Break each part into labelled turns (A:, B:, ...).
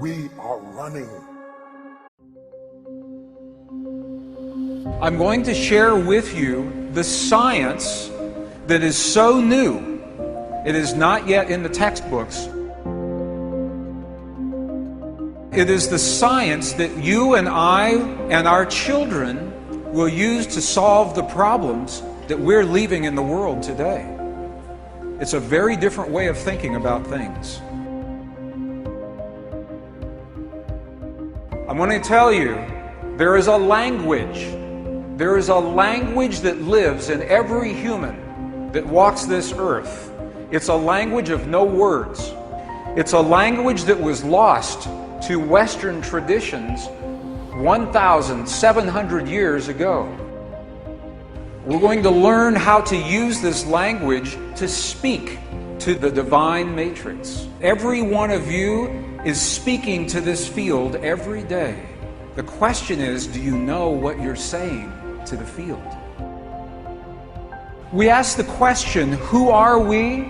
A: we are running.
B: I'm going to share with you the science that is so new, it is not yet in the textbooks. It is the science that you and I and our children will use to solve the problems that we're leaving in the world today. It's a very different way of thinking about things. I'm going to tell you, there is a language. There is a language that lives in every human that walks this earth. It's a language of no words. It's a language that was lost to Western traditions 1,700 years ago. We're going to learn how to use this language to speak to the divine matrix. Every one of you is speaking to this field every day. The question is, do you know what you're saying to the field? We ask the question, who are we?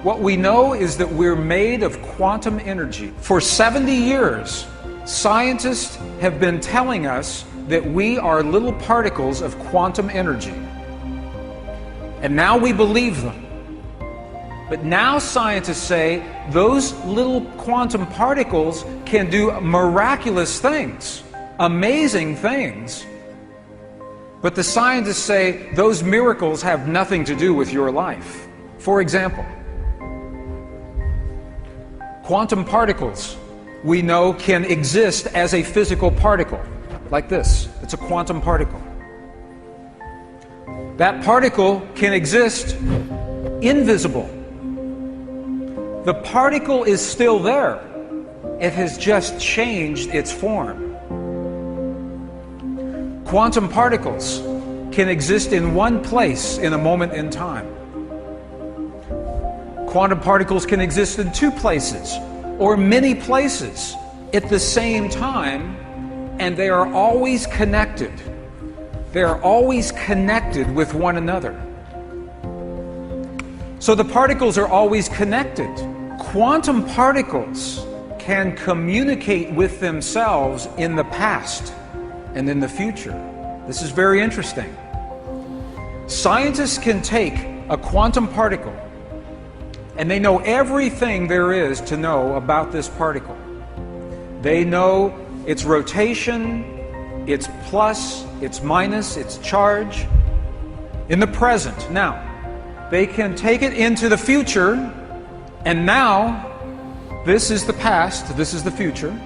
B: What we know is that we're made of quantum energy. For 70 years, scientists have been telling us that we are little particles of quantum energy. And now we believe them. But now scientists say those little quantum particles can do miraculous things, amazing things. But the scientists say those miracles have nothing to do with your life. For example, quantum particles, we know, can exist as a physical particle, like this. It's a quantum particle. That particle can exist invisible. The particle is still there. It has just changed its form. Quantum particles can exist in one place in a moment in time. Quantum particles can exist in two places or many places at the same time, and they are always connected. They are always connected with one another. So the particles are always connected. Quantum particles can communicate with themselves in the past and in the future. This is very interesting. Scientists can take a quantum particle and they know everything there is to know about this particle. They know its rotation, its plus, its minus, its charge in the present. Now, they can take it into the future, and now this is the past, this is the future.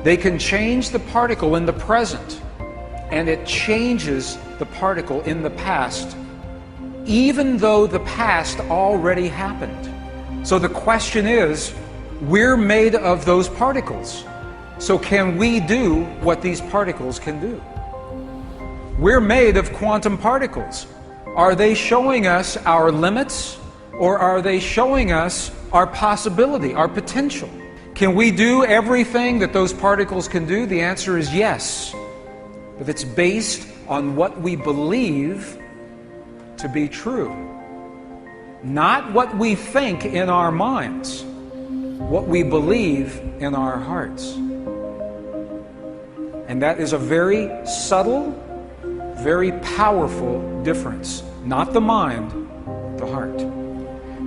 B: They can change the particle in the present, and it changes the particle in the past, even though the past already happened. So the question is, we're made of those particles. So can we do what these particles can do? We're made of quantum particles. Are they showing us our limits, or are they showing us our possibility, our potential? Can we do everything that those particles can do? The answer is yes. But it's based on what we believe to be true. Not what we think in our minds, what we believe in our hearts. And that is a very subtle, very powerful difference. Not the mind, the heart.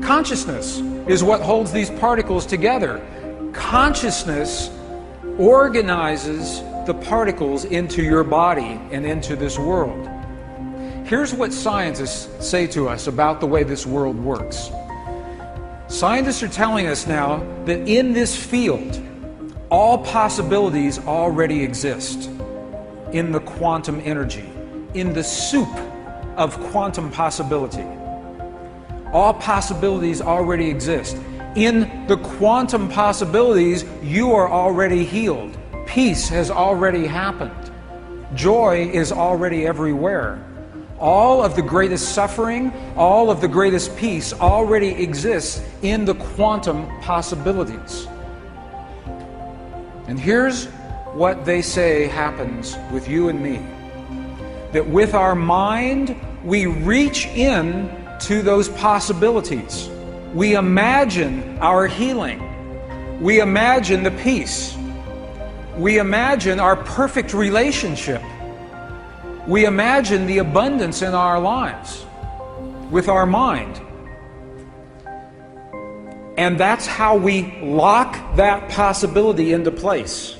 B: Consciousness is what holds these particles together. Consciousness organizes the particles into your body and into this world. Here's what scientists say to us about the way this world works. Scientists are telling us now that in this field, all possibilities already exist in the quantum energy, in the soup of quantum possibility. All possibilities already exist. In the quantum possibilities, you are already healed. Peace has already happened. Joy is already everywhere. All of the greatest suffering, all of the greatest peace already exists in the quantum possibilities. And here's what they say happens with you and me. That with our mind, we reach in to those possibilities. We imagine our healing. We imagine the peace. We imagine our perfect relationship. We imagine the abundance in our lives with our mind. And that's how we lock that possibility into place.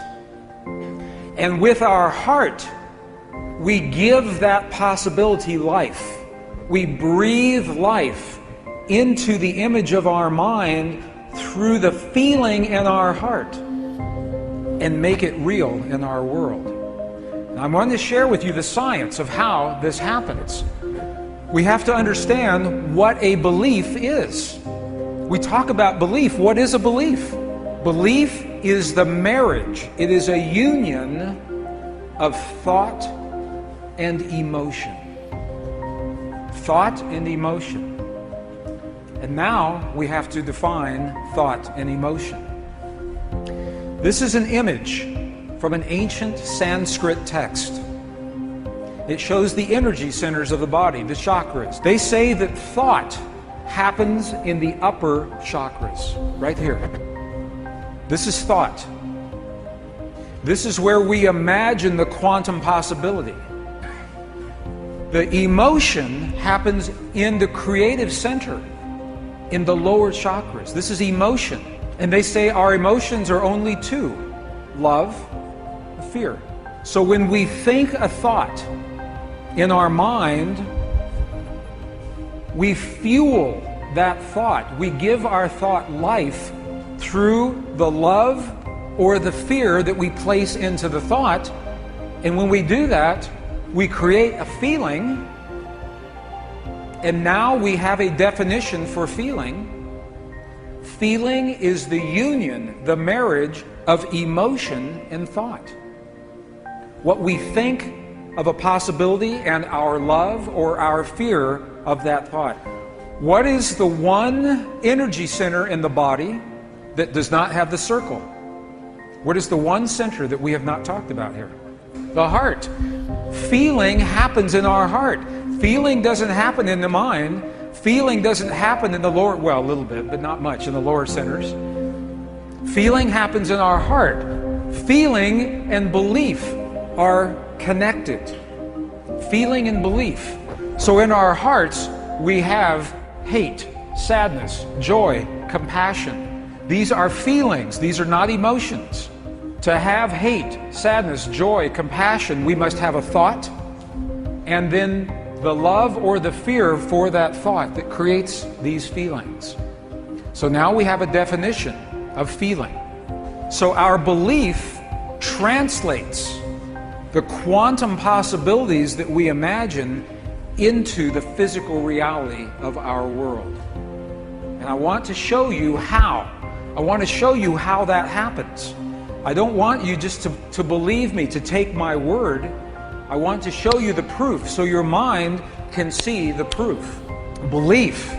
B: And with our heart, we give that possibility life. We breathe life into the image of our mind through the feeling in our heart and make it real in our world. Now, I want to share with you the science of how this happens. We have to understand what a belief is. We talk about belief. What is a belief? Belief is the marriage. It is a union of thought and emotion. Thought and emotion. And now we have to define thought and emotion. This is an image from an ancient Sanskrit text. It shows the energy centers of the body, the chakras. They say that thought happens in the upper chakras, right here. This is thought. This is where we imagine the quantum possibility. The emotion happens in the creative center, in the lower chakras. This is emotion. And they say our emotions are only two: love and fear. So when we think a thought in our mind, we fuel that thought. We give our thought life through the love or the fear that we place into the thought. And when we do that, we create a feeling. And now we have a definition for feeling. Feeling is the union, the marriage of emotion and thought. What we think of a possibility and our love or our fear of that thought. What is the one energy center in the body that does not have the circle? What is the one center that we have not talked about here? The heart. Feeling happens in our heart. Feeling doesn't happen in the mind. Feeling doesn't happen in the lower, well, a little bit, but not much in the lower centers. Feeling happens in our heart. Feeling and belief are connected. Feeling and belief. So in our hearts, we have hate, sadness, joy, compassion. These are feelings. These are not emotions. To have hate, sadness, joy, compassion, we must have a thought, and then the love or the fear for that thought that creates these feelings. So now we have a definition of feeling. So our belief translates the quantum possibilities that we imagine into the physical reality of our world. And I want to show you how. I want to show you how that happens. I don't want you just to believe me, to take my word. I want to show you the proof so your mind can see the proof. Belief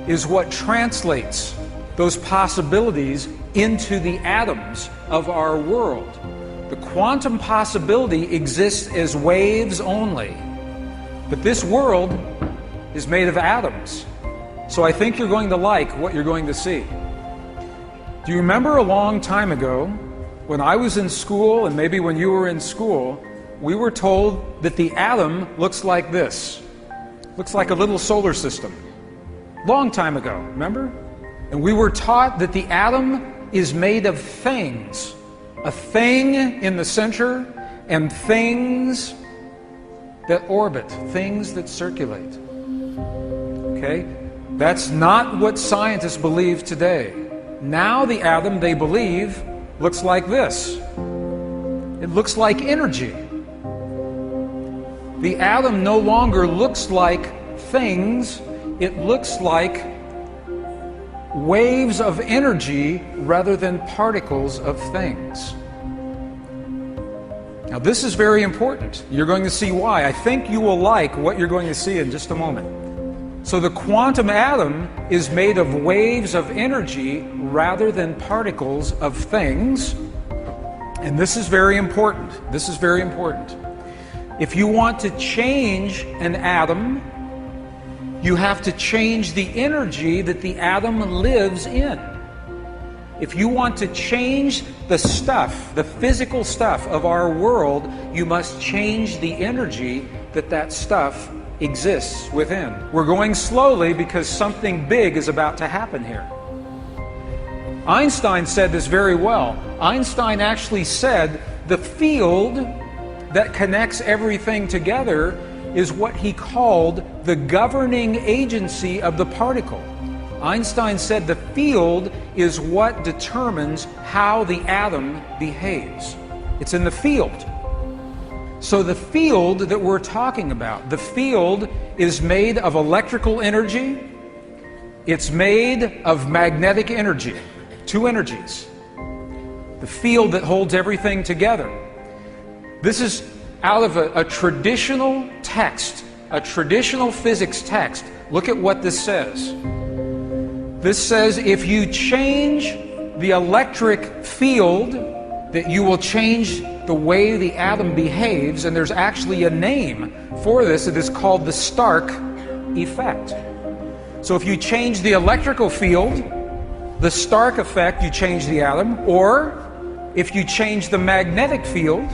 B: is what translates those possibilities into the atoms of our world. The quantum possibility exists as waves only. But this world is made of atoms. So I think you're going to like what you're going to see. Do you remember a long time ago when I was in school, and maybe when you were in school, we were told that the atom looks like this. Looks like a little solar system. Long time ago, remember? And we were taught that the atom is made of things. A thing in the center and things that orbit, things that circulate. Okay? That's not what scientists believe today. Now the atom, they believe, looks like this. It looks like energy. The atom no longer looks like things, it looks like waves of energy rather than particles of things. Now this is very important. You're going to see why. I think you will like what you're going to see in just a moment. So the quantum atom is made of waves of energy rather than particles of things. And this is very important. This is very important. If you want to change an atom, you have to change the energy that the atom lives in. If you want to change the stuff, the physical stuff of our world, you must change the energy that stuff exists within. We're going slowly because something big is about to happen here. Einstein said this very well. Einstein actually said the field that connects everything together is what he called the governing agency of the particle. Einstein said the field is what determines how the atom behaves. It's in the field. So the field that we're talking about, the field is made of electrical energy, it's made of magnetic energy, two energies. The field that holds everything together. This is out of a traditional text, a traditional physics text. Look at what this says. This says if you change the electric field, that you will change the way the atom behaves, and there's actually a name for this. It is called the Stark effect. So if you change the electrical field, the Stark effect, you change the atom, or if you change the magnetic field,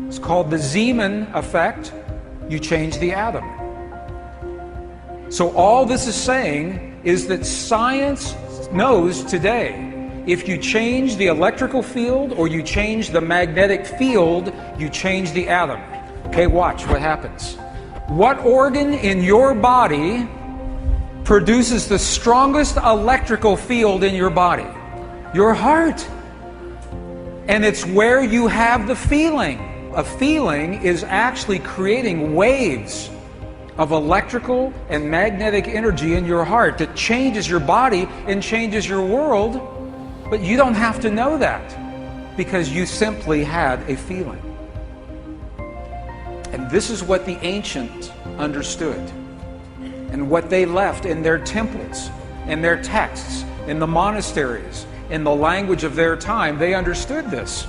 B: it's called the Zeeman effect, you change the atom. So all this is saying is that science knows today, if you change the electrical field or you change the magnetic field, you change the atom. Okay, watch what happens. What organ in your body produces the strongest electrical field in your body? Your heart. And it's where you have the feeling. A feeling is actually creating waves of electrical and magnetic energy in your heart that changes your body and changes your world. But you don't have to know that because you simply had a feeling. And this is what the ancients understood and what they left in their temples, in their texts, in the monasteries, in the language of their time. They understood this.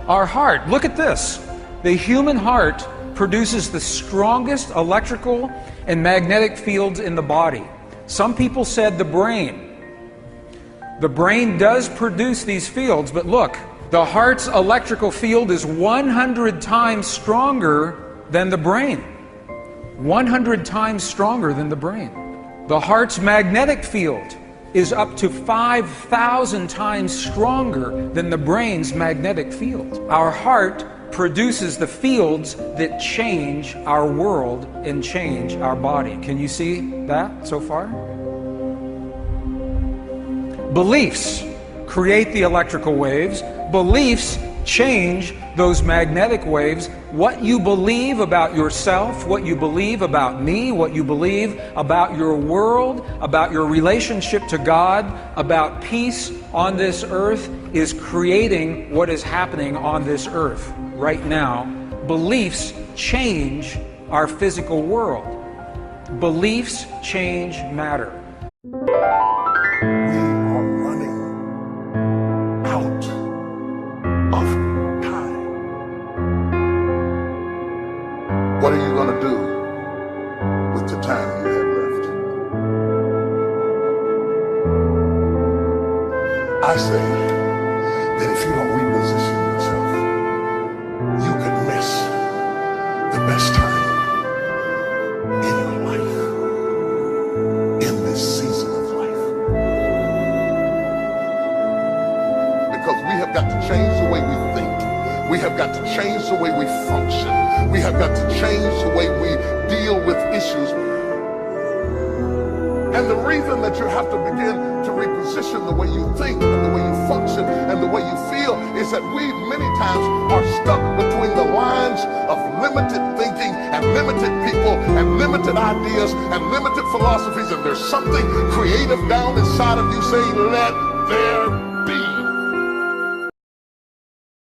B: Our heart, look at this. The human heart produces the strongest electrical and magnetic fields in the body. Some people said the brain. The brain does produce these fields, but look, the heart's electrical field is 100 times stronger than the brain. 100 times stronger than the brain. The heart's magnetic field is up to 5,000 times stronger than the brain's magnetic field. Our heart produces the fields that change our world and change our body. Can you see that so far? Beliefs create the electrical waves. Beliefs change those magnetic waves. What you believe about yourself, what you believe about me, what you believe about your world, about your relationship to God, about peace on this earth is creating what is happening on this earth right now. Beliefs change our physical world. Beliefs change matter.
A: What are you going to do with the time you have left? I say that if you don't reposition yourself, you could miss the best time in your life, in this season of life. Because we have got to change the way we think. We have got to change the way we function. We have got to change the way we deal with issues. And the reason that you have to begin to reposition the way you think and the way you function and the way you feel is that we many times are stuck between the lines of limited thinking and limited people and limited ideas and limited philosophies, and there's something creative down inside of you saying, let there